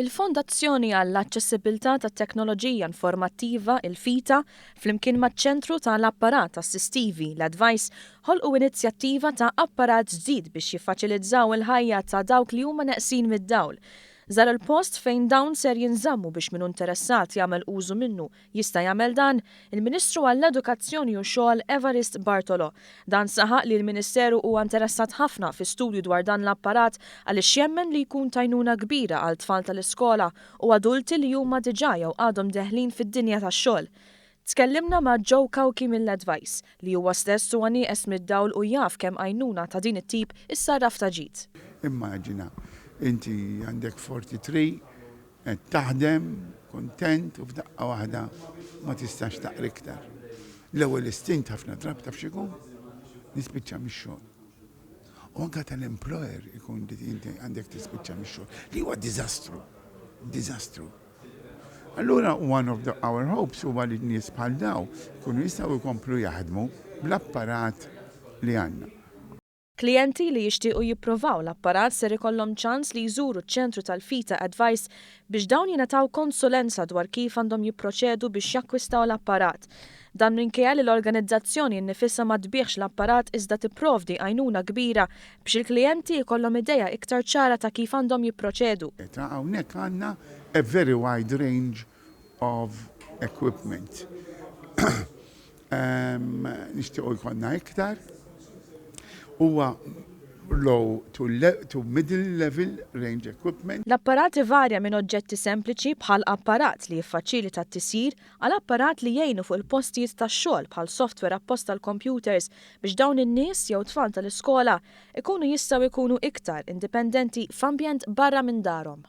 Il-Fondazzjoni għall-Aċċessibilità tat-Teknoloġija Informattiva il-FITA flimkien maċ-Ċentru tal-Apparat Assistivi l-Advice ħolqu inizjattiva ta' apparat ġdid biex jiffaċilizzaw il-ħajja ta' dawk li huma neqsin mid-dawl. Żar il-post fejn dawn ser jinżammu biex min interessat jagħmel użu minnu jista' jagħmel dan il-Ministru għall-Edukazzjoni u Xogħol Evarist Bartolo. Dan saħaq li l-Ministeru huwa interessat ħafna fi studju dwar dan l-apparat għaliex jemmen li jkun tajnuna kbira għal tfal tal-iskola u adulti li huma diġà jew għadhom deħlin fid-dinja tax-xogħol. Tkellimna ma' Joe Kawki mill-Advice li huwa stess huwa nieqes mid-dawl u jaf kemm għajnuna ta' din it-tip issarraf ta' ġid. Immaġina, inti għandek 43, qed taħdem, kontent u f'daqqa waħda ma tistax taqra iktar. L-ewwel istint ħafna drabi taf x'ikun nispiċċa mix-xogħol. U anke tal-employer ikun li inti għandek tispiċċa mix-xogħol li huwa diżastru. Allura one of our hopes huwa li n-nies bħal daw kunu jistgħu jkomplu jaħdmu bl-apparat li għandna. Klijenti li jixtiequ jippruvaw l-apparat ser ikollhom ċans li jżuru ċ-ċentru tal-FITA Advice biex dawn jingħataw konsulenza dwar kif għandhom jipproċedu biex jakkwistaw l-apparat. Dan minkejja li l-organizzazzjoni nnifisha ma tbieħx l-apparat iżda tipprovdi għajnuna kbira biex il-klijenti jkollhom idea iktar ċara ta' kif għandhom jipproċedu. Hawnhekk għandna a very wide range of equipment. Nixtiequ jkollna iktar. Huwa low to middle level range equipment. L-apparat varja minn oġġetti sempliċi bħal apparat li jiffaċilita t-tisir għal apparat li jgħinu fuq il-postijiet tax-xogħol bħal software apposta tal-computers biex dawn in-nies jew tfal tal-iskola ikunu jistgħu jkunu iktar indipendenti f'ambjent barra minn darhom.